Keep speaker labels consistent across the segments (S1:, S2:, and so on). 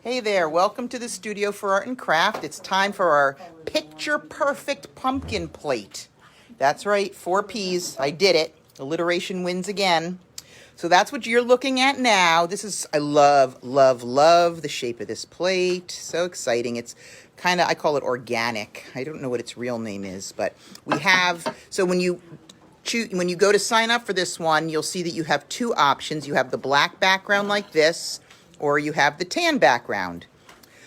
S1: Hey there, welcome to the Studio for Art and Craft. It's time for our picture perfect pumpkin plate. That's right, 4 P's. I did it. Alliteration wins again. So that's what you're looking at now. I love the shape of this plate. So exciting. It's kind of, I call it organic. I don't know what its real name is, but so when you go to sign up for this one, you'll see that you have 2 options. You have the black background like this, or you have the tan background.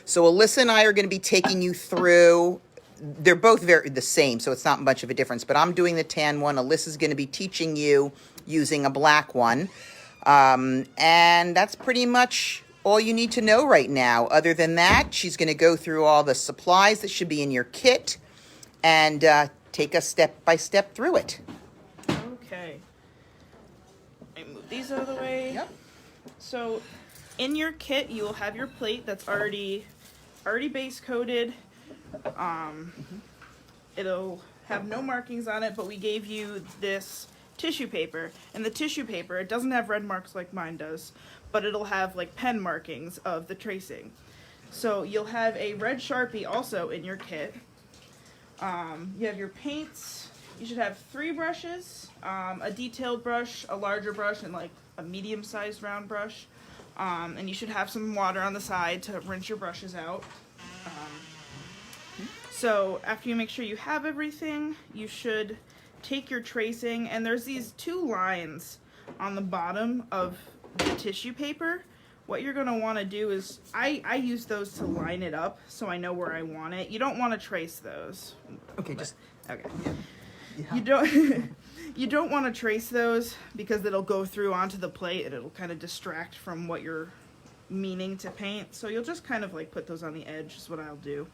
S1: So Alyssa and I are going to be taking you through, they're both the same, so it's not much of a difference, but I'm doing the tan one. Alyssa's going to be teaching you using a black one. And that's pretty much all you need to know right now. Other than that, she's going to go through all the supplies that should be in your kit and take us step by step through it.
S2: Okay. I move these out of the way.
S1: Yep.
S2: So in your kit, you will have your plate that's already base coated. It'll have no markings on it, but we gave you this tissue paper. And the tissue paper, it doesn't have red marks like mine does, but it'll have like pen markings of the tracing. So you'll have a red Sharpie also in your kit. You have your paints. You should have 3 brushes, a detailed brush, a larger brush, and like a medium-sized round brush. And you should have some water on the side to rinse your brushes out. So after you make sure you have everything, you should take your tracing, and there's these 2 lines on the bottom of the tissue paper. What you're going to want to do is, I use those to line it up so I know where I want it. You don't want to trace those.
S1: Okay,
S2: Okay.
S1: Yeah.
S2: You don't want to trace those because it'll go through onto the plate and it'll kind of distract from what you're meaning to paint. So you'll just kind of like put those on the edge is what I'll do.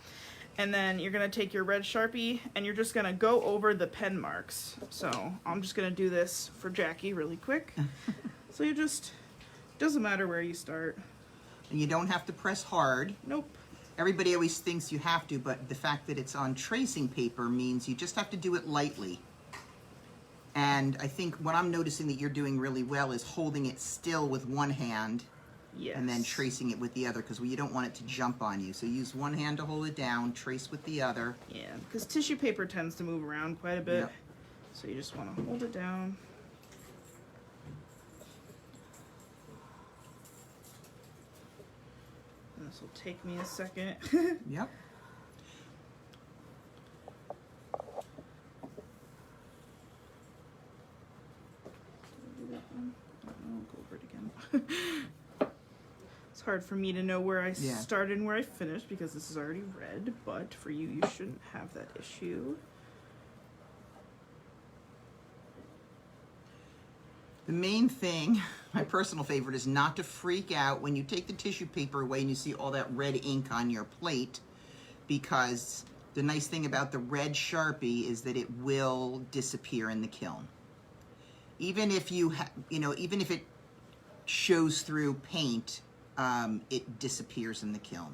S2: And then you're going to take your red Sharpie and you're just going to go over the pen marks. So I'm just going to do this for Jackie really quick. So doesn't matter where you start.
S1: And you don't have to press hard.
S2: Nope.
S1: Everybody always thinks you have to, but the fact that it's on tracing paper means you just have to do it lightly. And I think what I'm noticing that you're doing really well is holding it still with one hand.
S2: Yes.
S1: And then tracing it with the other, because you don't want it to jump on you. So use one hand to hold it down, trace with the other.
S2: Yeah, because tissue paper tends to move around quite a bit.
S1: Yep.
S2: So you just want to hold it down. And this will take me a second.
S1: Yep.
S2: Go over it again. It's hard for me to know where I started and where I finished because this is already red, but for you, you shouldn't have that issue.
S1: The main thing, my personal favorite, is not to freak out when you take the tissue paper away and you see all that red ink on your plate, because the nice thing about the red Sharpie is that it will disappear in the kiln. Even if even if it shows through paint, it disappears in the kiln.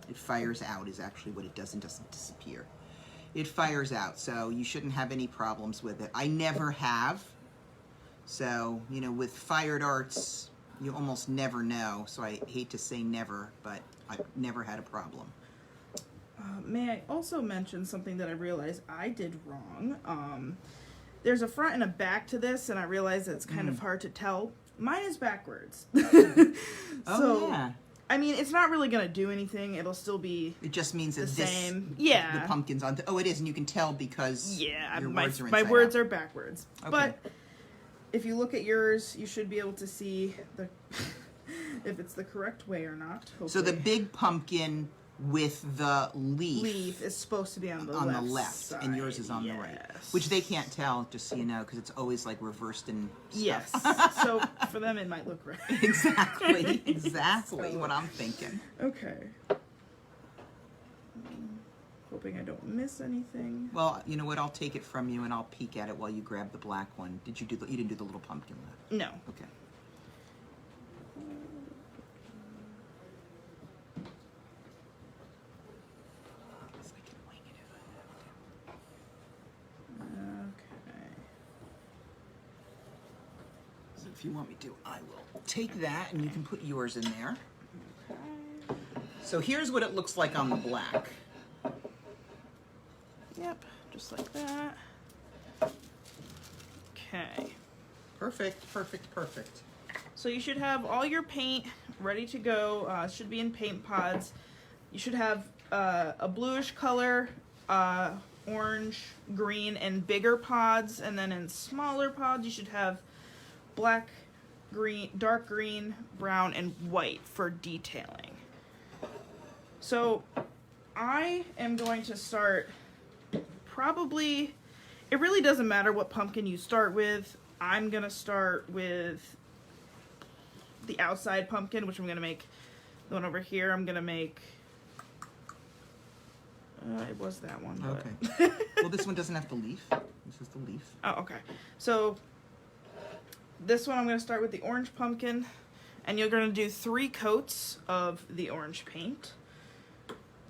S1: It fires out is actually what it does, and doesn't disappear. It fires out, so you shouldn't have any problems with it. I never have. So, with fired arts, you almost never know. So I hate to say never, but I've never had a problem.
S2: May I also mention something that I realized I did wrong? There's a front and a back to this, and I realized that it's kind of hard to tell. Mine is backwards.
S1: Oh, yeah.
S2: I mean, it's not really going to do anything. It'll still be
S1: It just means that
S2: the same.
S1: The
S2: Yeah.
S1: pumpkin's on. Oh, it is, and you can tell because your words are inside
S2: my words
S1: out.
S2: are backwards.
S1: Okay.
S2: But if you look at yours, you should be able to see if it's the correct way or not. Hopefully.
S1: So the big pumpkin with the leaf
S2: is supposed to be on the
S1: left
S2: side.
S1: And yours is on the right, which they can't tell, just so you know, because it's always like reversed and stuff.
S2: Yes. So for them, it might look right.
S1: Exactly what I'm thinking.
S2: Okay. Hoping I don't miss anything.
S1: Well, you know what? I'll take it from you and I'll peek at it while you grab the black one. You didn't do the little pumpkin left?
S2: No.
S1: Okay. If you want me to, I will take that and you can put yours in there. So here's what it looks like on the black.
S2: Yep, just like that. Okay.
S1: Perfect, perfect, perfect.
S2: So you should have all your paint ready to go. It should be in paint pods. You should have a bluish color, orange, green, and bigger pods. And then in smaller pods, you should have black, green, dark green, brown, and white for detailing. So I am going to start probably, it really doesn't matter what pumpkin you start with. I'm going to start with the outside pumpkin, which I'm going to make, the one over here, I'm going to make, it was that one. But...
S1: Okay. Well, this one doesn't have the leaf. This is the leaf.
S2: Oh, okay. So this one I'm going to start with the orange pumpkin, and you're going to do 3 coats of the orange paint.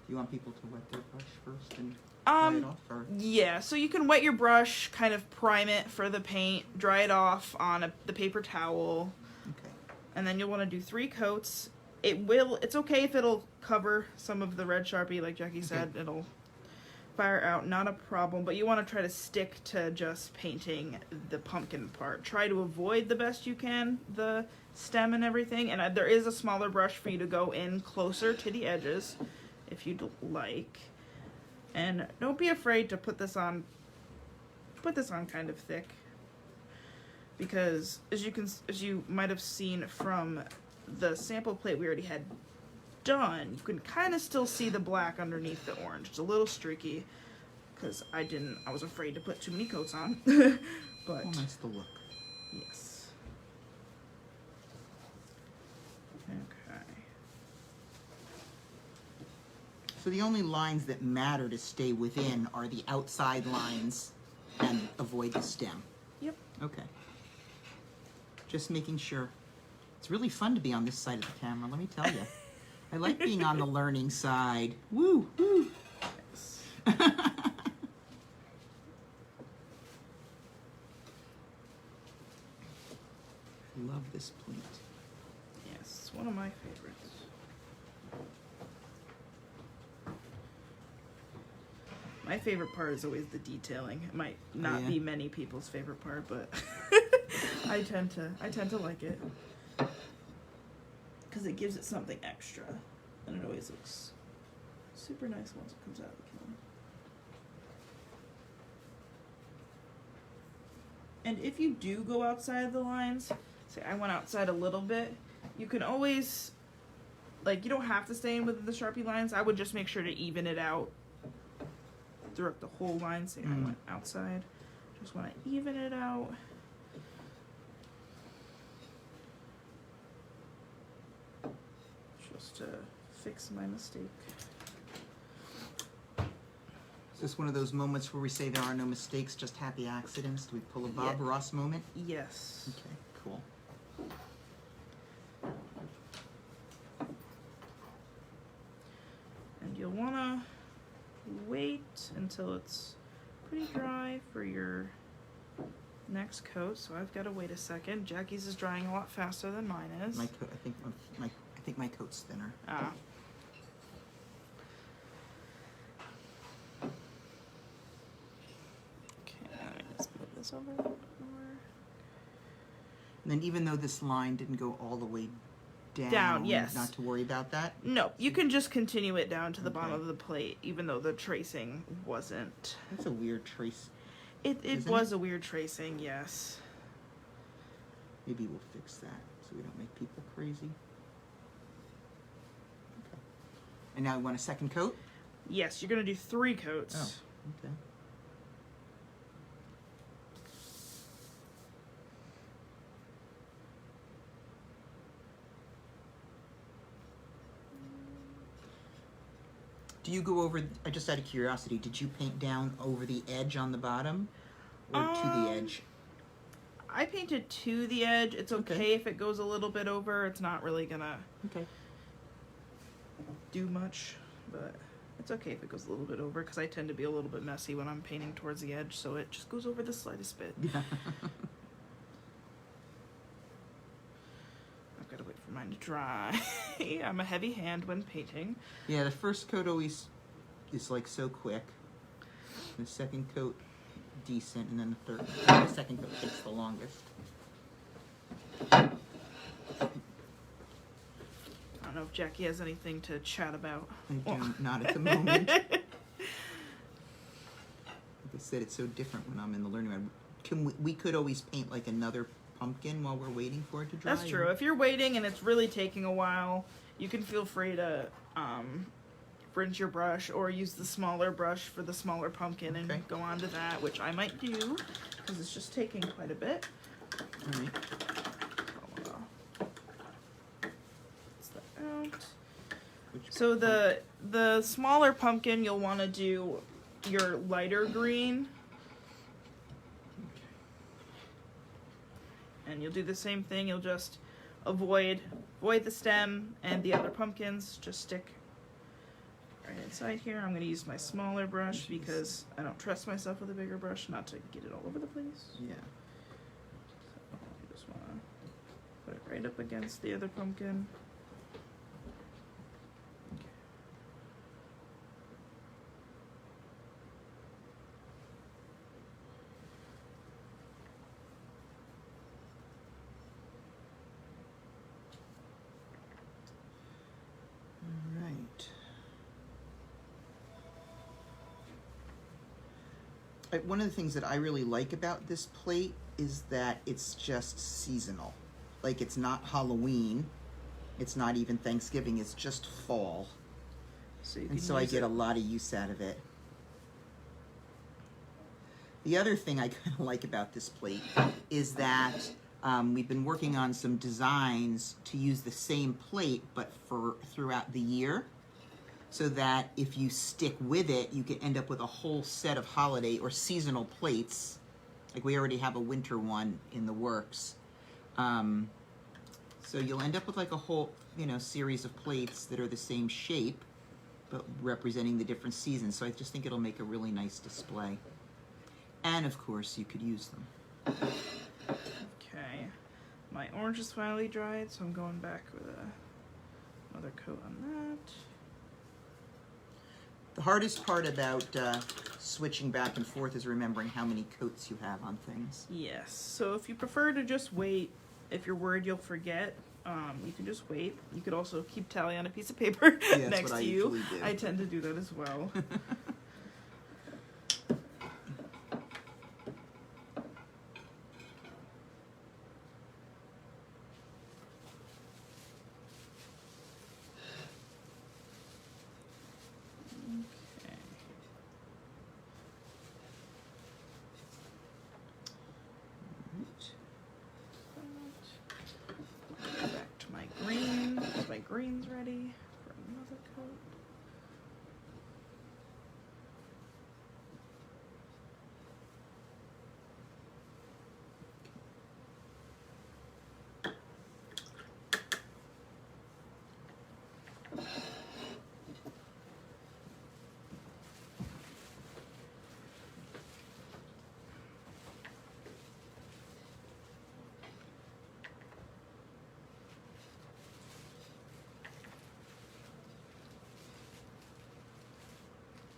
S1: You want people to wet their brush first and dry it off? Or?
S2: Yeah, so you can wet your brush, kind of prime it for the paint, dry it off on the paper towel.
S1: Okay.
S2: And then you'll want to do 3 coats. It's okay if it'll cover some of the red Sharpie, like Jackie said.
S1: Okay.
S2: It'll fire out, not a problem. But you want to try to stick to just painting the pumpkin part. Try to avoid the best you can the stem and everything. And there is a smaller brush for you to go in closer to the edges, if you'd like. And don't be afraid to put this on kind of thick. Because as you might have seen from the sample plate we already had done, you can kind of still see the black underneath the orange. It's a little streaky because I was afraid to put too many coats on. But
S1: Oh, nice to look.
S2: yes. Okay.
S1: So the only lines that matter to stay within are the outside lines and avoid the stem.
S2: Yep.
S1: Okay. Just making sure. It's really fun to be on this side of the camera, let me tell you. I like being on the learning side. Woo, woo.
S2: Yes.
S1: Love this plate.
S2: Yes, it's one of my favorites. My favorite part is always the detailing. It might not be many people's favorite part, but I tend to like it because it gives it something extra, and it always looks super nice once it comes out of the kiln. And if you do go outside the lines, say I went outside a little bit, you can always, like, you don't have to stay in within the Sharpie lines. I would just make sure to even it out throughout the whole line. Say I went outside, just want to even it out. Just to fix my mistake.
S1: Is this one of those moments where we say there are no mistakes, just happy accidents? Do we pull a Bob Ross moment?
S2: Yes.
S1: Okay, cool.
S2: And you'll want to wait until it's pretty dry for your next coat. So I've got to wait a second. Jackie's is drying a lot faster than mine is.
S1: I think my coat's thinner.
S2: Ah. Okay, let me just move this over a little bit more.
S1: And then even though this line didn't go all the way
S2: Down, yes.
S1: Not to worry about that?
S2: No, you can just continue it down to the bottom
S1: Okay.
S2: of the plate, even though the tracing wasn't.
S1: That's a weird trace.
S2: It
S1: Isn't
S2: was
S1: it?
S2: a weird tracing, yes.
S1: Maybe we'll fix that so we don't make people crazy. Okay. And now I want a second coat?
S2: Yes, you're gonna do 3 coats.
S1: Oh, okay. Do you go over, just out of curiosity, did you paint down over the edge on the bottom? Or to the edge?
S2: I painted to the edge. It's okay,
S1: Okay.
S2: if it goes a little bit over. It's not really gonna
S1: Okay.
S2: do much, but it's okay if it goes a little bit over because I tend to be a little bit messy when I'm painting towards the edge, so it just goes over the slightest bit.
S1: Yeah.
S2: I've got to wait for mine to dry. I'm a heavy hand when painting.
S1: Yeah, the first coat always is like so quick. The second coat, decent, and then the second coat takes the longest.
S2: I don't know if Jackie has anything to chat about.
S1: I don't, not at the moment. Like I said, it's so different when I'm in the learning room. We could always paint like another pumpkin while we're waiting for it to dry.
S2: That's true. If you're waiting and it's really taking a while, you can feel free to rinse your brush or use the smaller brush for the smaller pumpkin and
S1: Okay.
S2: go on to that, which I might do because it's just taking quite a bit.
S1: All right.
S2: Pull that out. So the smaller pumpkin, you'll want to do your lighter green. And you'll do the same thing. You'll just avoid the stem and the other pumpkins. Just stick right inside here. I'm going to use my smaller brush because I don't trust myself with a bigger brush not to get it all over the place.
S1: Yeah.
S2: So you just want to put it right up against the other pumpkin.
S1: All right. One of the things that I really like about this plate is that it's just seasonal. Like, it's not Halloween. It's not even Thanksgiving. It's just fall.
S2: So you can
S1: And so I
S2: use
S1: get
S2: it.
S1: a lot of use out of it. The other thing I kind of like about this plate is that we've been working on some designs to use the same plate but for throughout the year, so that if you stick with it, you can end up with a whole set of holiday or seasonal plates. Like, we already have a winter one in the works. So you'll end up with like a whole, series of plates that are the same shape but representing the different seasons. So I just think it'll make a really nice display. And of course, you could use them.
S2: Okay. My orange is finally dried, so I'm going back with another coat on that.
S1: The hardest part about switching back and forth is remembering how many coats you have on things.
S2: Yes. So if you prefer to just wait, if you're worried you'll forget, you can just wait. You could also keep tally on a piece of paper
S1: that's
S2: next
S1: what I
S2: to you.
S1: usually do.
S2: I tend to do that as well. Okay. Back to my green. My green's ready for another coat.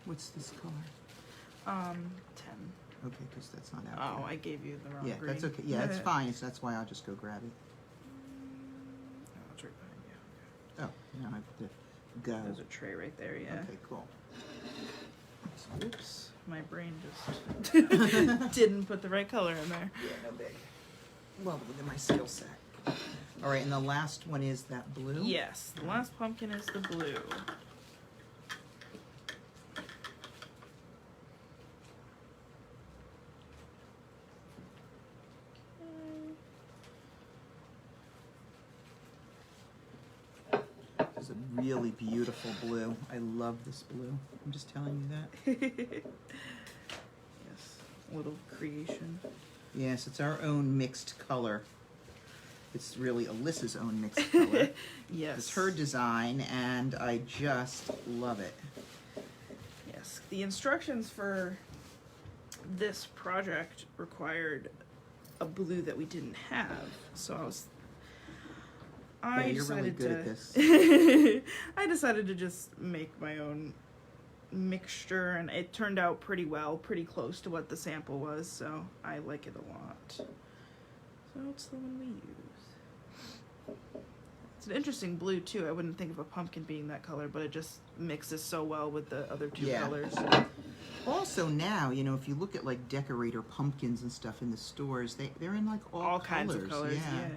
S1: What's this color?
S2: 10.
S1: Okay, because that's not out
S2: Oh,
S1: there.
S2: I gave you the wrong
S1: Yeah,
S2: green.
S1: that's okay. Yeah, that's fine. So that's why I'll just go grab it.
S2: Oh, it's right behind you.
S1: Oh, now I have to go.
S2: There's a tray right there, yeah.
S1: Okay, cool.
S2: Oops, my brain just didn't put the right color in there.
S1: Yeah, no big. Well, look at my skill set. All right, and the last one is that blue?
S2: Yes, the last pumpkin is the blue.
S1: This is a really beautiful blue. I love this blue. I'm just telling you that.
S2: Yes, little creation.
S1: Yes, it's our own mixed color. It's really Alyssa's own mixed color.
S2: Yes.
S1: It's her design, and I just love it.
S2: Yes, the instructions for this project required a blue that we didn't have, so I
S1: Yeah, you're really
S2: decided
S1: good
S2: to,
S1: at this.
S2: I decided to just make my own mixture, and it turned out pretty well, pretty close to what the sample was, so I like it a lot. So it's the one we use. It's an interesting blue too. I wouldn't think of a pumpkin being that color, but it just mixes so well with the other two
S1: Yeah.
S2: colors.
S1: Also now, you know, if you look at like decorator pumpkins and stuff in the stores, they're in like all
S2: Kinds of colors,
S1: Yeah.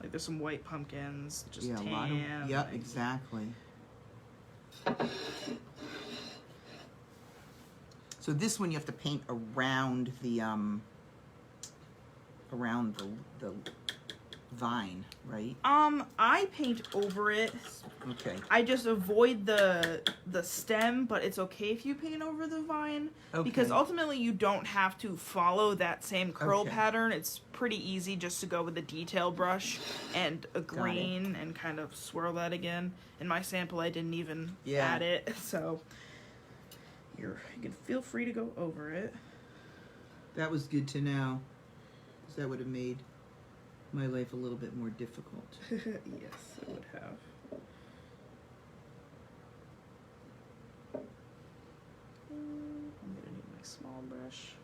S2: Like there's some white pumpkins, just
S1: Yeah,
S2: tan.
S1: a lot of. Yep,
S2: like,
S1: exactly. So this one you have to paint around the vine, right?
S2: I paint over it.
S1: Okay.
S2: I just avoid the stem, but it's okay if you paint over the vine because
S1: Okay.
S2: ultimately you don't have to follow that same curl
S1: Okay.
S2: pattern. It's pretty easy just to go with a detail brush and a green and kind of swirl that again. In my sample, I didn't even add it, so you can feel free to go over it.
S1: That was good to know, because that would have made my life a little bit more difficult.
S2: Yes, it would have. I'm gonna need my small brush.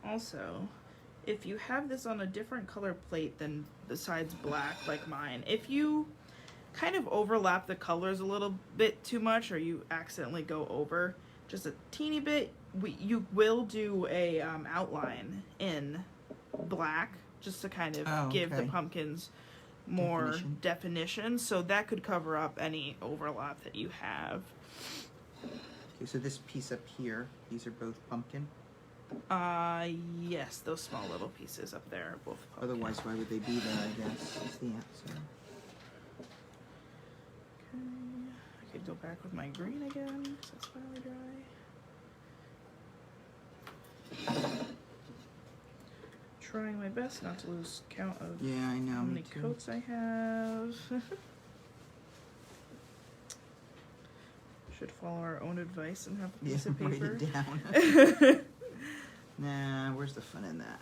S2: Also, if you have this on a different color plate than besides black like mine, if you kind of overlap the colors a little bit too much or you accidentally go over just a teeny bit, you will do a outline in black just to kind of give the pumpkins more definition, so that could cover up any overlap that you have.
S1: Okay, so this piece up here, these are both pumpkin?
S2: Yes, those small little pieces up there are both pumpkin.
S1: Otherwise, why would they be there, I guess, is the answer.
S2: Okay, I could go back with my green again, because it's finally dry. Trying my best not to lose count of
S1: I know,
S2: how
S1: me
S2: many
S1: too.
S2: coats I have. Should follow our own advice and have a piece of paper.
S1: Write it down. Nah, where's the fun in that?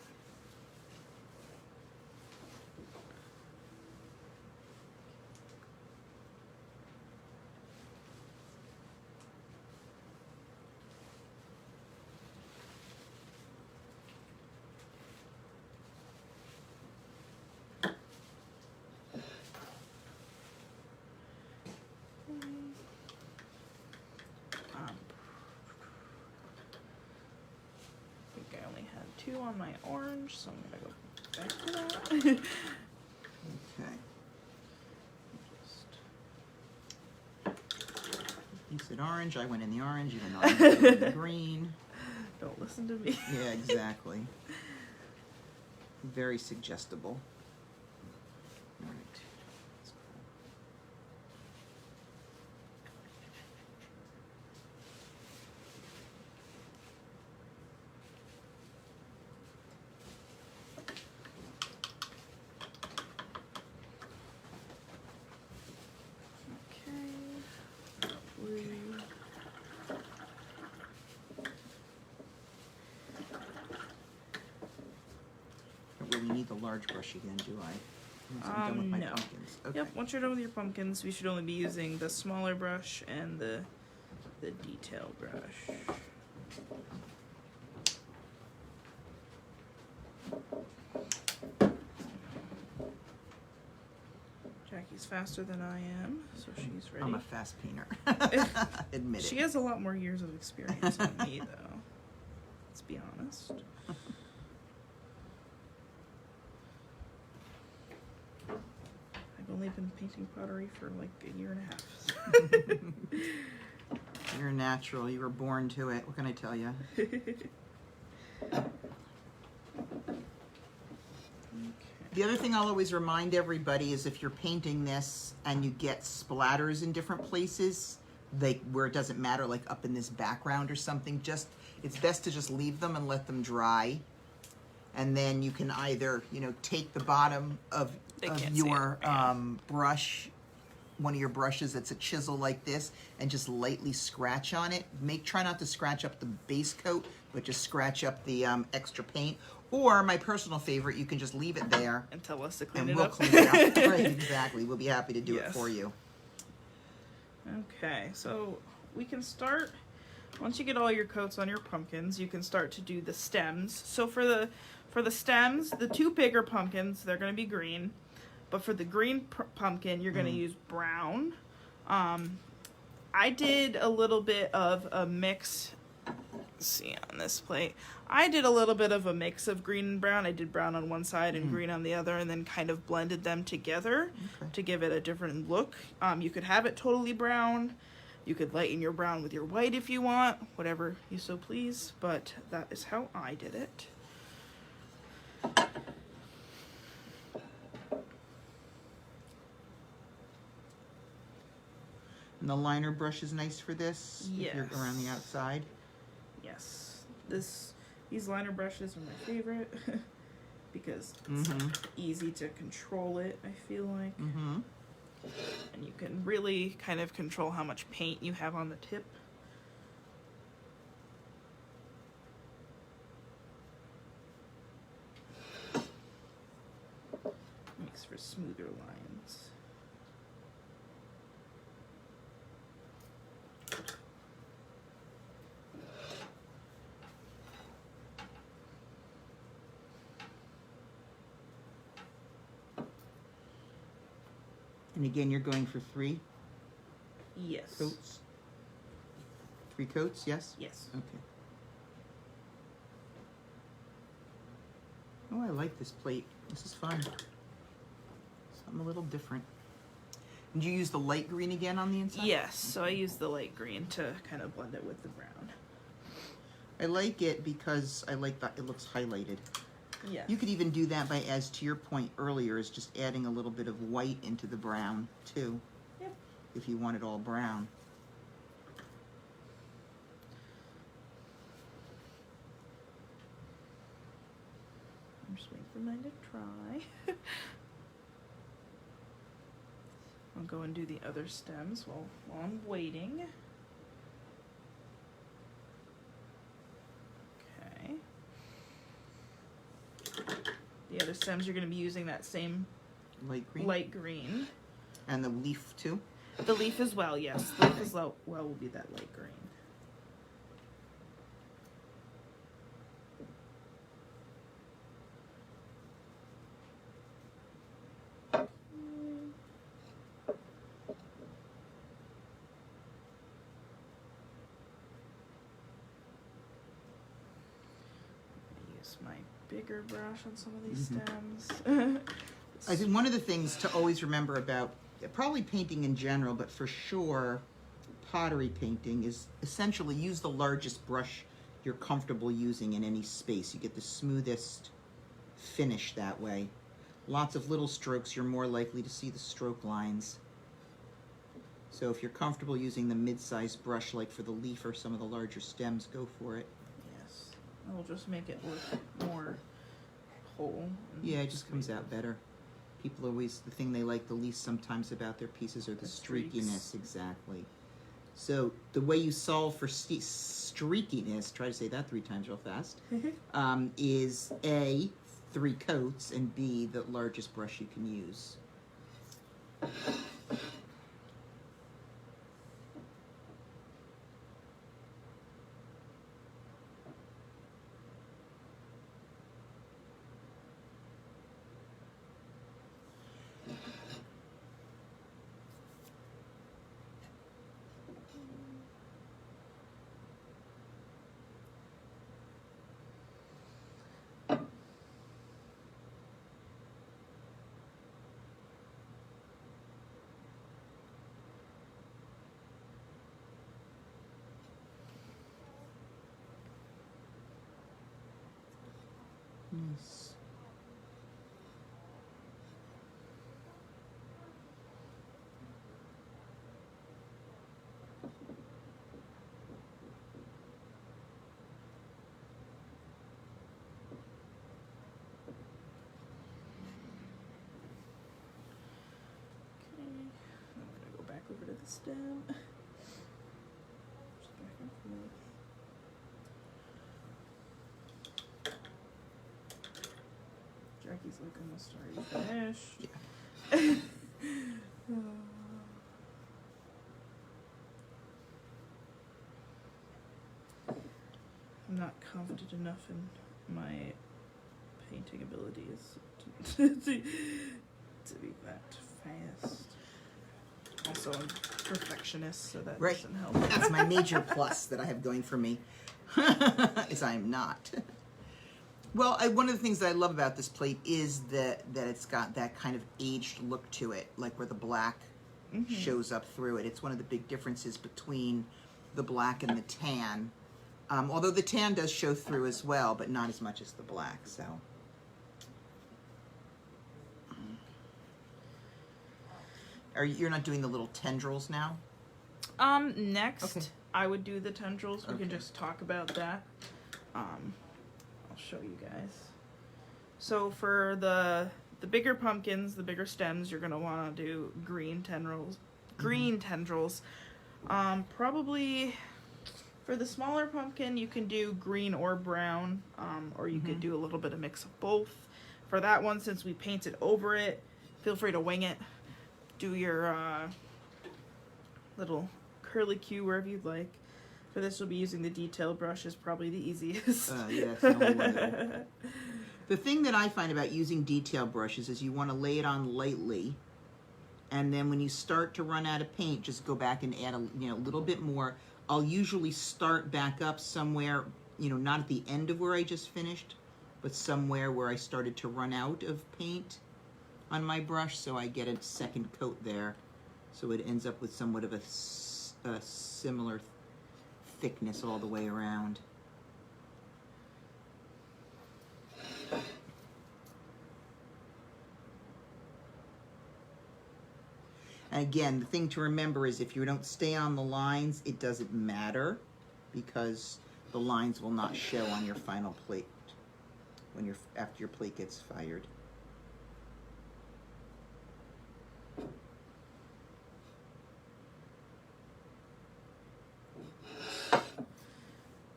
S2: I think I only had 2 on my orange, so I'm gonna go back to that.
S1: Okay. You said orange, I went in the orange, even though I went in the green.
S2: Don't listen to me.
S1: Yeah, exactly. Very suggestible. All right. That's cool.
S2: Okay. Blue.
S1: Don't really need the large brush again, do I? Once I'm done with my
S2: No.
S1: pumpkins. Okay.
S2: Yep, once you're done with your pumpkins, we should only be using the smaller brush and the detail brush. Jackie's faster than I am, so she's ready.
S1: I'm a fast painter. Admit it.
S2: She has a lot more years of experience than me, though. Let's be honest. I've only been painting pottery for like a year and a half.
S1: You're natural. You were born to it. What can I tell you?
S2: Okay.
S1: The other thing I'll always remind everybody is if you're painting this and you get splatters in different places, like where it doesn't matter, like up in this background or something, just it's best to just leave them and let them dry. And then you can either, you know, take the bottom of your brush, one of your brushes that's a chisel like this, and just lightly scratch on it. Try not to scratch up the base coat, but just scratch up the extra paint. Or my personal favorite, you can just leave it there
S2: And tell us to clean
S1: and
S2: it
S1: we'll
S2: up.
S1: clean it up. Right, exactly. We'll be happy to do it
S2: Yes.
S1: for you.
S2: Okay, so we can start, once you get all your coats on your pumpkins, you can start to do the stems. So for the stems, the two bigger pumpkins, they're going to be green. But for the green pumpkin, you're going to use brown. I did a little bit of a mix. Let's see on this plate. I did a little bit of a mix of green and brown. I did brown on one side and green on the other, and then kind of blended them together to give it a different look. You could have it totally brown. You could lighten your brown with your white if you want, whatever you so please. But that is how I did it.
S1: And the liner brush is nice for this? If you're
S2: Yes.
S1: around the outside?
S2: Yes, these liner brushes are my favorite because it's easy to control it, I feel like. And you can really kind of control how much paint you have on the tip. Makes for smoother lines.
S1: And again, you're going for 3
S2: Yes.
S1: coats? 3 coats, yes?
S2: Yes.
S1: Okay. Oh, I like this plate. This is fun. Something a little different. Did you use the light green again on the inside?
S2: Yes, so I use the light green to kind of blend it with the brown.
S1: I like it because I like that it looks highlighted.
S2: Yeah.
S1: You could even do that by, as to your point earlier, is just adding a little bit of white into the brown too.
S2: Yep.
S1: If you want it all brown.
S2: I'm just waiting for mine to dry. I'll go and do the other stems while I'm waiting. Okay. The other stems, you're going to be using that same
S1: Light green?
S2: light green.
S1: And the leaf too?
S2: The leaf as well, yes. The leaf as well will be that light green. Use my bigger brush on some of these stems.
S1: I think one of the things to always remember about probably painting in general, but for sure pottery painting, is essentially use the largest brush you're comfortable using in any space. You get the smoothest finish that way. Lots of little strokes, you're more likely to see the stroke lines. So if you're comfortable using the mid-sized brush, like for the leaf or some of the larger stems, go for it.
S2: Yes, it'll just make it look more whole. And
S1: Yeah, it just comes out better. People always, the thing they like the least sometimes about their pieces are the
S2: streaks.
S1: streakiness, exactly. So the way you solve for streakiness, try to say that 3 times real fast, is A, 3 coats, and B, the largest brush you can use.
S2: stem. Just back and forth. Jackie's like almost already finished.
S1: Yeah.
S2: I'm not confident enough in my painting abilities to be that fast. Also, I'm a perfectionist, so that
S1: Right.
S2: doesn't help.
S1: That's my major plus that I have going for me, is I am not. Well, one of the things that I love about this plate is that it's got that kind of aged look to it, like where the black shows up through it. It's one of the big differences between the black and the tan. Although the tan does show through as well, but not as much as the black, so. You're not doing the little tendrils now?
S2: Next,
S1: Okay.
S2: I would do the tendrils. We can
S1: Okay.
S2: just talk about that. I'll show you guys. So for the bigger pumpkins, the bigger stems, you're gonna want to do green tendrils. Probably for the smaller pumpkin, you can do green or brown, or you could do a little bit of mix of both. For that one, since we painted over it, feel free to wing it. Do your little curly Q wherever you'd like. For this, we'll be using the detail brush, is probably the easiest.
S1: Yeah, it's the only one that The thing that I find about using detail brushes is you want to lay it on lightly, and then when you start to run out of paint, just go back and add a little bit more. I'll usually start back up somewhere, not at the end of where I just finished, but somewhere where I started to run out of paint on my brush, so I get a second coat there, so it ends up with somewhat of a similar thickness all the way around. And again, the thing to remember is if you don't stay on the lines, it doesn't matter, because the lines will not show on your final plate after your plate gets fired.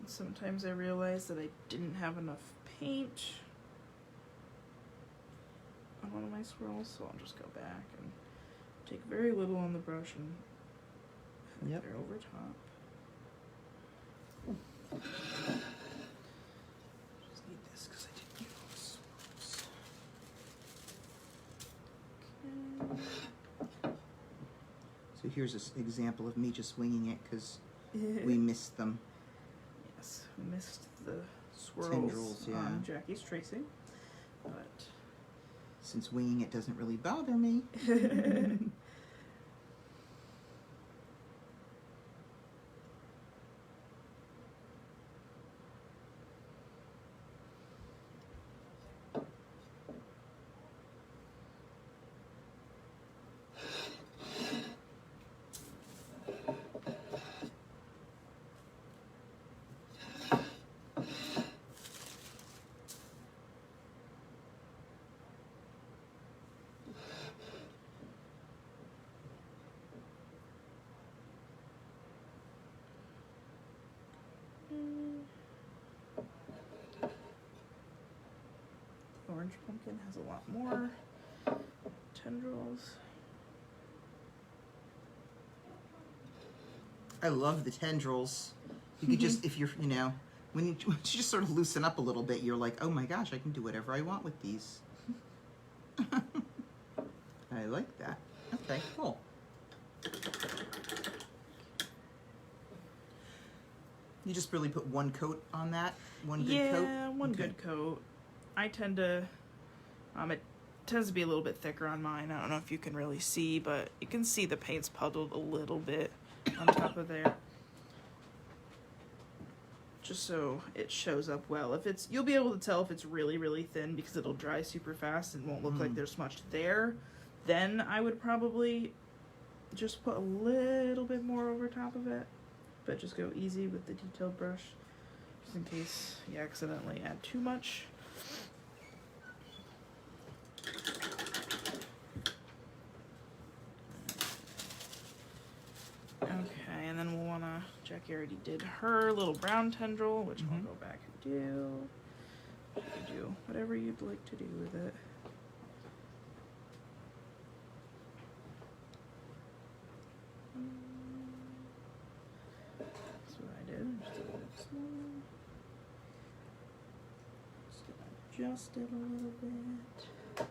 S2: Sometimes I realize that I didn't have enough paint on one of my swirls, so I'll just go back and take very little on the brush and feather over top. Just need this because I didn't use swirls.
S1: So here's an example of me just winging it because
S2: Okay.
S1: we missed them.
S2: Yes, we missed the swirls
S1: Tendrils, yeah.
S2: on Jackie's tracing, but
S1: Since winging it doesn't really bother me.
S2: orange pumpkin has a lot more tendrils.
S1: I love the tendrils. You could just, if you're, when you just sort of loosen up a little bit, you're like, oh my gosh, I can do whatever I want with these. I like that. Okay, cool. You just really put one coat on that? One good coat?
S2: Yeah, one
S1: Okay.
S2: good coat. I tend to, it tends to be a little bit thicker on mine. I don't know if you can really see, but you can see the paint's puddled a little bit on top of there. Just so it shows up well. If it's, you'll be able to tell if it's really, really thin because it'll dry super fast and won't look like there's much there. Then I would probably just put a little bit more over top of it, but just go easy with the detailed brush, just in case you accidentally add too much. Okay, and then we'll want to, Jackie already did her little brown tendril, which I'll go back and do. You can do whatever you'd like to do with it. That's what I did. Just did it small. Just gonna adjust it a little bit.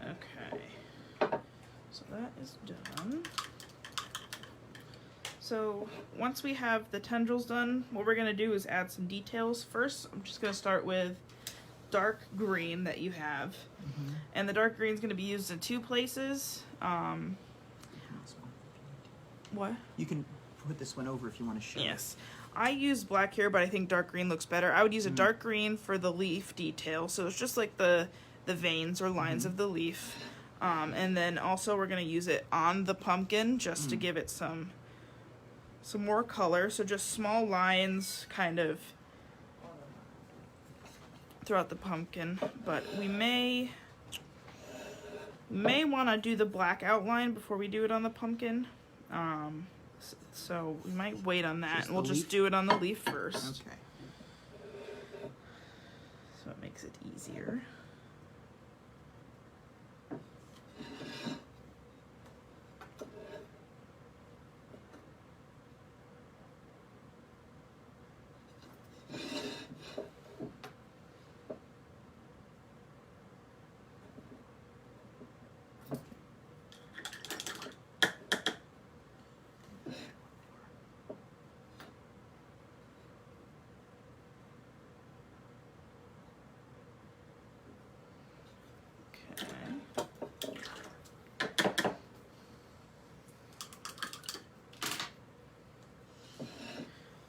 S2: Okay, so that is done. So once we have the tendrils done, what we're gonna do is add some details. First, I'm just gonna start with dark green that you have. And the dark green is gonna be used in two places. What?
S1: You can put this one over if you want to show.
S2: Yes. I use black here, but I think dark green looks better. I would use a dark green for the leaf detail. So it's just like the veins or lines of the leaf. And then also we're going to use it on the pumpkin just to give it some more color. So just small lines kind of throughout the pumpkin. But we may want to do the black outline before we do it on the pumpkin. So we might wait on that,
S1: Just
S2: and we'll
S1: the
S2: just
S1: leaf?
S2: do it on the leaf first.
S1: Okay.
S2: So it makes it easier.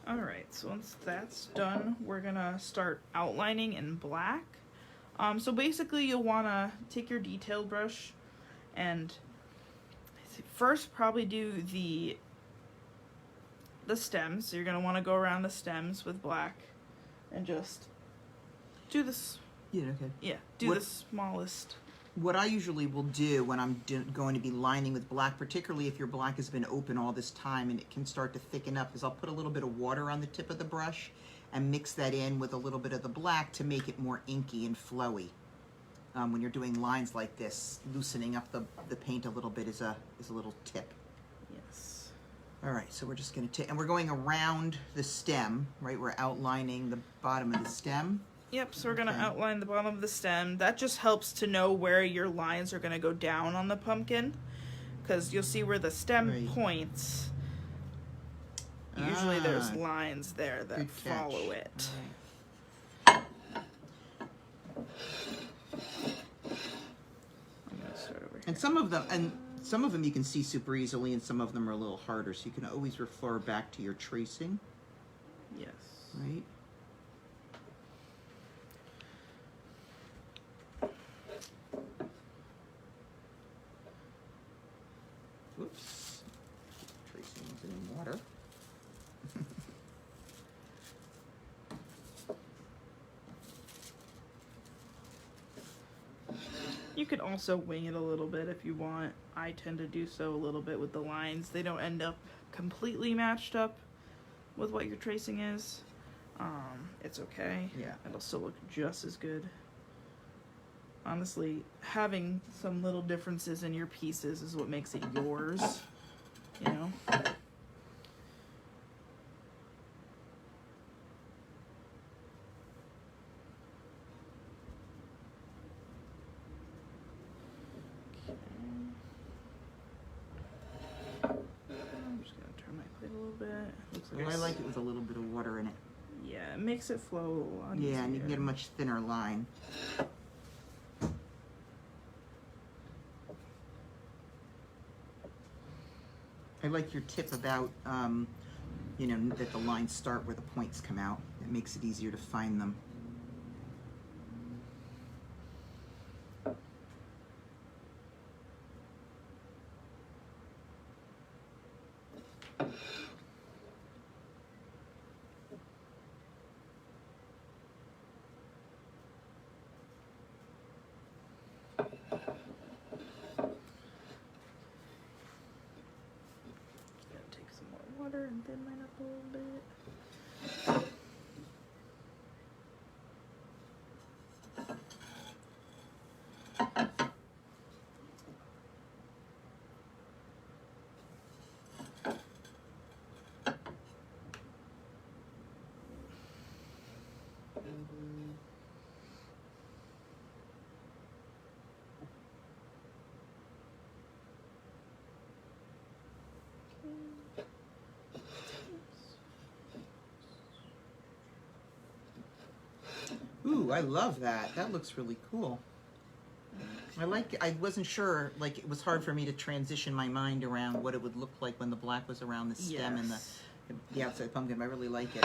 S2: Alright, so once that's done, we're gonna start outlining in black. So basically you'll wanna take your detail brush and first probably do the stems. So you're gonna wanna go around the stems with black and just do this.
S1: Yeah, okay.
S2: Yeah, do
S1: What-
S2: the smallest.
S1: What I usually will do when I'm going to be lining with black, particularly if your black has been open all this time and it can start to thicken up, is I'll put a little bit of water on the tip of the brush and mix that in with a little bit of the black to make it more inky and flowy. When you're doing lines like this, loosening up the paint a little bit is a little tip.
S2: Yes.
S1: All right, so we're just going to take, and we're going around the stem, right? We're outlining the bottom of the stem.
S2: Yep, so we're going to
S1: Okay.
S2: outline the bottom of the stem. That just helps to know where your lines are going to go down on the pumpkin. Because you'll see where the stem
S1: Right.
S2: points. Usually there's
S1: Ah,
S2: lines there that
S1: good catch.
S2: follow it.
S1: All right.
S2: I'm going to start over here.
S1: And some of them you can see super easily, and some of them are a little harder. So you can always refer back to your tracing,
S2: Yes.
S1: right? Whoops. Tracing wasn't in water.
S2: You could also wing it a little bit if you want. I tend to do so a little bit with the lines. They don't end up completely matched up with what your tracing is. It's okay.
S1: Yeah.
S2: It'll still look just as good. Honestly, having some little differences in your pieces is what makes it yours, you know? I'm just gonna turn my plate a little bit. Looks like
S1: Well, I
S2: s-
S1: like it with a little bit of water in it.
S2: Yeah, it makes it flow a lot
S1: Yeah, and you can get a
S2: easier.
S1: much thinner line. I like your tip about, you know, that the lines start where the points come out. It makes it easier to find them.
S2: and thin mine up a little bit.
S1: Ooh, I love that. That looks really cool. I like it. I wasn't sure, like it was hard for me to transition my mind around what it would look like when the black was around the stem and
S2: Yes.
S1: the outside pumpkin. I really like it.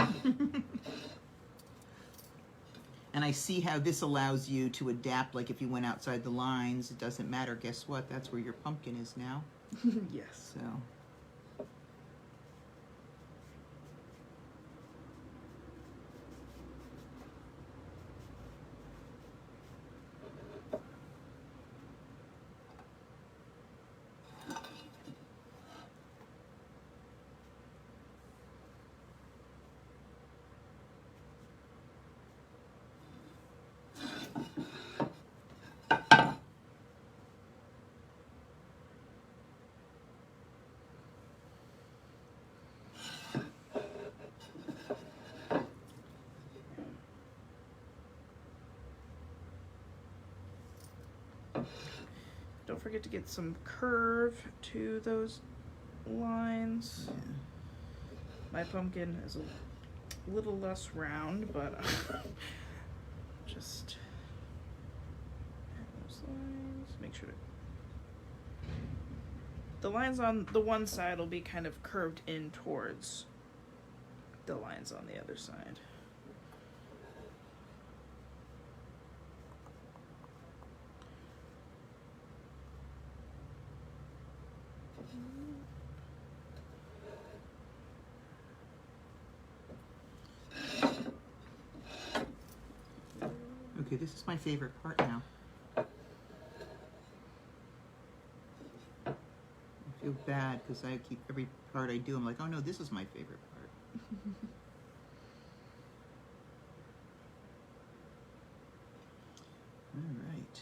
S1: And I see how this allows you to adapt, like if you went outside the lines, it doesn't matter. Guess what? That's where your pumpkin is now.
S2: Yes.
S1: So.
S2: Don't forget to get some curve to those lines.
S1: Yeah.
S2: My pumpkin is a little less round, but just add those lines. Make sure the lines on the one side will be kind of curved in towards the lines on the other side.
S1: Okay, this is my favorite part now. I feel bad because I keep every part I do, I'm like, oh no, this is my favorite part. All right.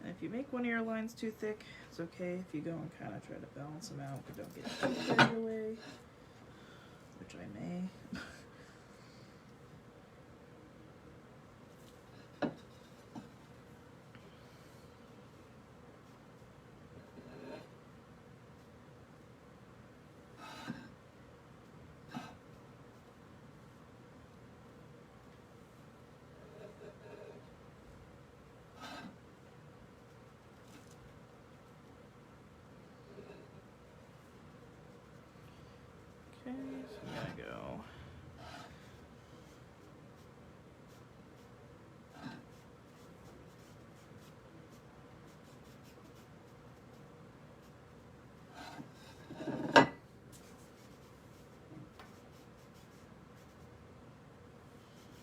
S2: And if you make one of your lines too thick, it's okay if you go and kind of try to balance them out, but don't get too carried away, which I may. Okay, so I'm gonna go.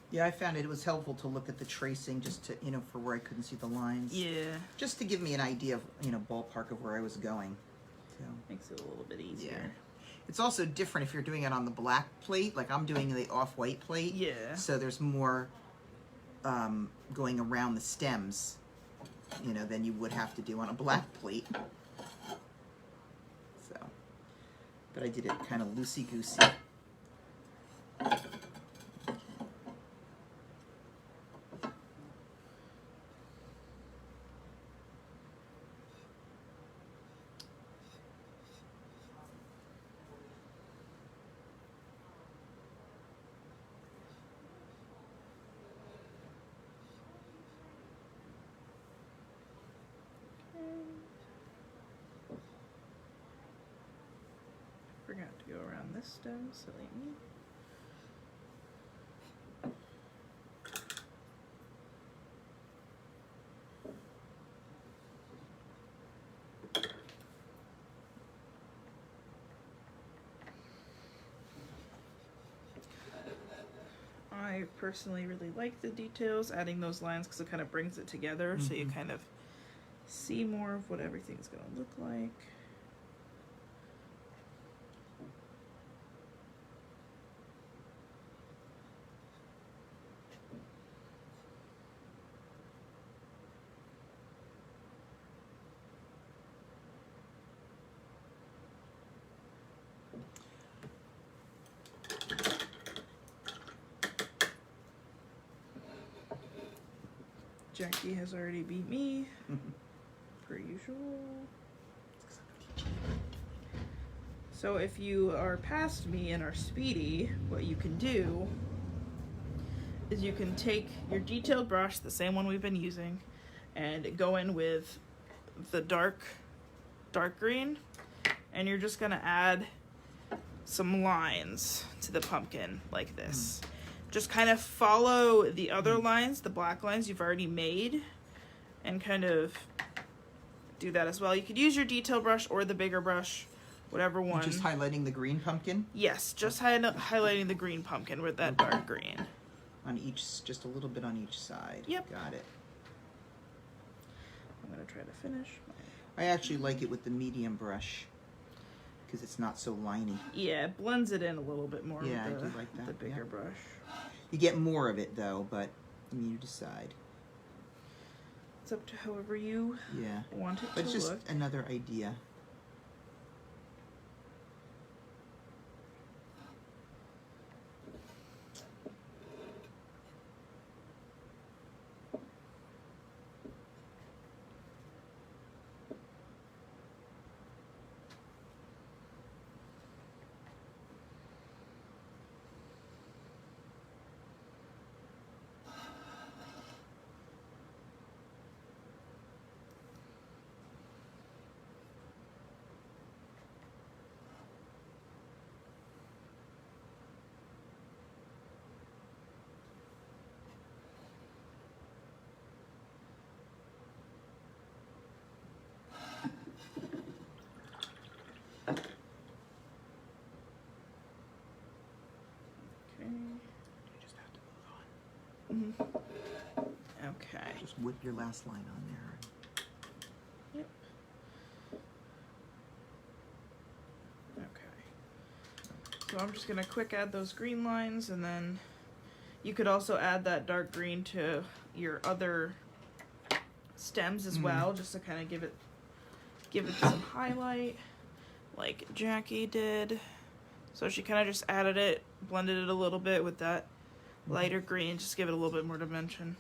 S1: Yeah, I found it was helpful to look at the tracing just to, you know, for where I couldn't see the lines.
S2: Yeah,
S1: Just to give me an idea of, you know, ballpark of where I was going. So.
S2: makes it a little bit easier.
S1: Yeah. It's also different if you're doing it on the black plate, like I'm doing the off-white plate.
S2: Yeah.
S1: So there's more going around the stems, you know, than you would have to do on a black plate. So, but I did it kind of loosey-goosey.
S2: Forgot to go around this stem, silly me. I personally really like the details, adding those lines because it kind of brings it together, so you kind of see more of what everything's gonna look like. Jackie has already beat me, per usual. So if you are past me and are speedy, what you can do is you can take your detailed brush, the same one we've been using, and go in with the dark green, and you're just gonna add some lines to the pumpkin like this. Just kind of follow the other lines, the black lines you've already made, and kind of do that as well. You could use your detail brush or the bigger brush, whatever one.
S1: Just highlighting the green pumpkin?
S2: Yes, just highlighting the green pumpkin with that dark green.
S1: On each, just a little bit on each side.
S2: Yep.
S1: Got it.
S2: I'm gonna try to finish.
S1: I actually like it with the medium brush because it's not so liney.
S2: Yeah, it blends it in a little bit more
S1: Yeah,
S2: with
S1: I do like that.
S2: the bigger
S1: Yeah.
S2: brush.
S1: You get more of it though, but I mean, you decide.
S2: It's up to however you
S1: Yeah.
S2: want it
S1: But it's
S2: to
S1: just
S2: look.
S1: another idea.
S2: Okay.
S1: You just have to move on.
S2: Okay.
S1: Just whip your last line on there.
S2: Yep. Okay. So I'm just gonna quick add those green lines, and then you could also add that dark green to your other stems as well, just to kind of give it some highlight, like Jackie did. So she kind of just added it, blended it a little bit with that lighter green, just give it a little bit more dimension.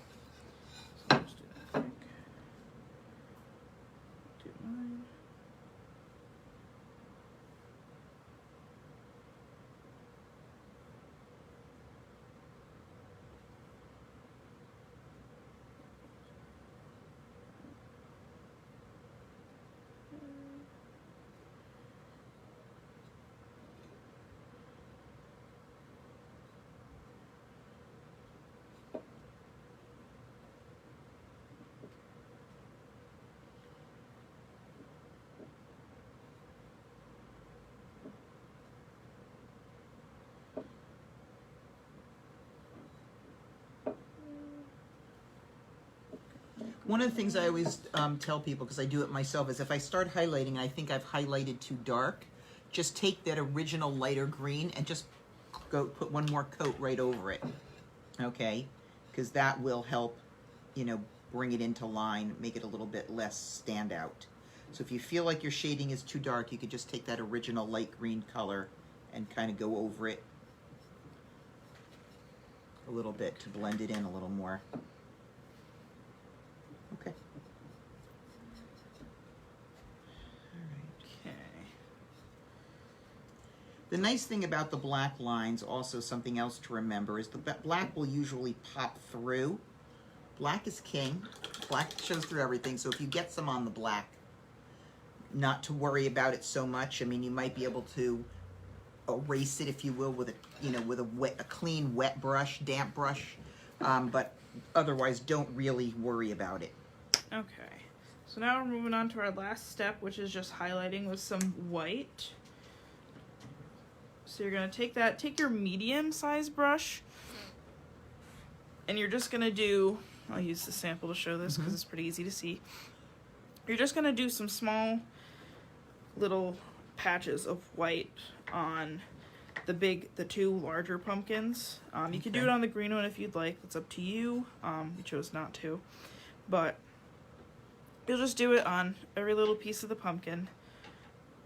S2: So I'll just do that quick. Do mine.
S1: One of the things I always tell people, because I do it myself, is if I start highlighting and I think I've highlighted too dark, just take that original lighter green and just go put one more coat right over it. Okay? Because that will help, you know, bring it into line, make it a little bit less standout. So if you feel like your shading is too dark, you could just take that original light green color and kind of go over it a little bit to blend it in a little more. Okay.
S2: Okay.
S1: The nice thing about the black lines, also something else to remember, is the black will usually pop through. Black is king. Black shows through everything, so if you get some on the black, not to worry about it so much. I mean, you might be able to erase it, if you will, with a clean, wet brush, damp brush, but otherwise don't really worry about it.
S2: Okay, so now we're moving on to our last step, which is just highlighting with some white. So you're gonna take your medium size brush, and you're just gonna do, I'll use the sample to show this because it's pretty easy to see. You're just gonna do some small little patches of white on the two larger pumpkins. You can do it on the green one if you'd like. It's up to you. We chose not to, but you'll just do it on every little piece of the pumpkin,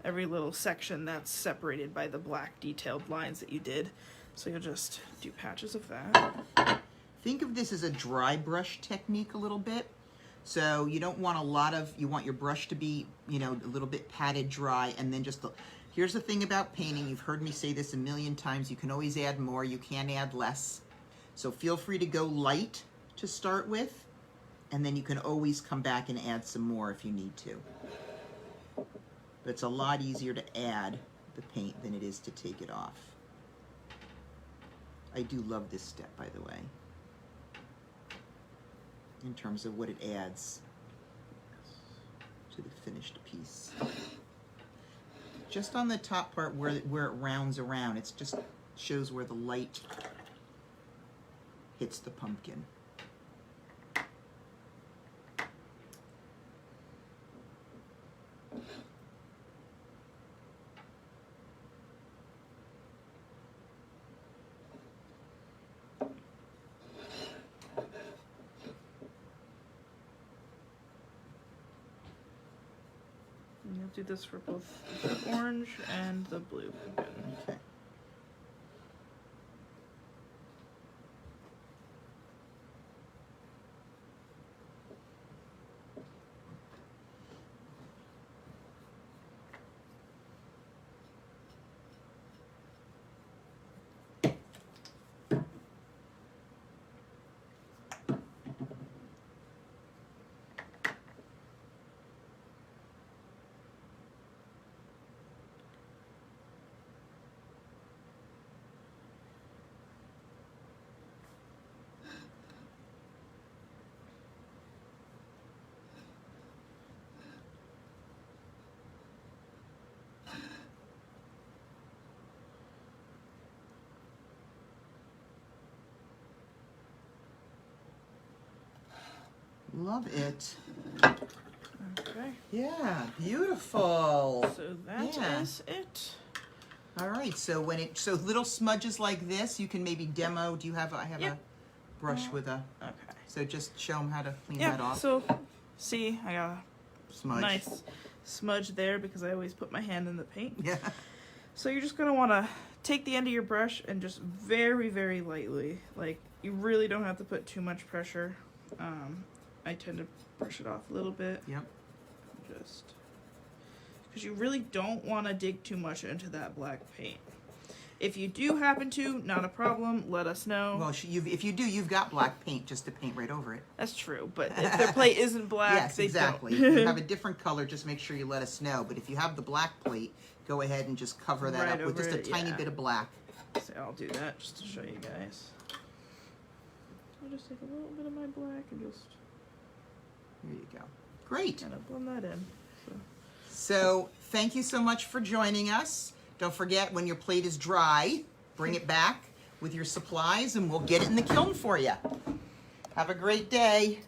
S2: every little section that's separated by the black detailed lines that you did. So you'll just do patches of that.
S1: Think of this as a dry brush technique a little bit. So you don't want a lot of, you want your brush to be, you know, a little bit patted dry, and then just, here's the thing about painting, you've heard me say this a million times, you can always add more, you can add less. So feel free to go light to start with, and then you can always come back and add some more if you need to. But it's a lot easier to add the paint than it is to take it off. I do love this step, by the way, in terms of what it adds to the finished piece. Just on the top part where it rounds around, it just shows where the light hits the pumpkin.
S2: And you'll do this for both the orange and the blue pumpkin.
S1: Okay. Love it.
S2: Okay.
S1: Yeah, beautiful.
S2: So that is it.
S1: All right, so so little smudges like this, you can maybe demo. Do you have, I have
S2: Yep.
S1: a brush with a,
S2: Okay.
S1: so just show them how to clean that
S2: Yeah,
S1: off.
S2: so see, I got a
S1: Smudge.
S2: nice smudge there because I always put my hand in the paint.
S1: Yeah.
S2: So you're just gonna wanna take the end of your brush and just very, very lightly, like you really don't have to put too much pressure. I tend to brush it off a little bit.
S1: Yep.
S2: Just because you really don't want to dig too much into that black paint. If you do happen to, not a problem, let us know.
S1: Well, if you do, you've got black paint just to paint right over it.
S2: That's true, but if their plate isn't black,
S1: Yes,
S2: they
S1: exactly.
S2: don't.
S1: If you have a different color, just make sure you let us know. But if you have the black plate, go ahead and just cover that
S2: Right
S1: up with
S2: over
S1: just a
S2: it,
S1: tiny
S2: yeah.
S1: bit of black.
S2: So I'll do that just to show you guys. I'll just take a little bit of my black and just
S1: There you go. Great.
S2: kind of blend that in.
S1: So thank you so much for joining us. Don't forget, when your plate is dry, bring it back with your supplies and we'll get it in the kiln for you. Have a great day.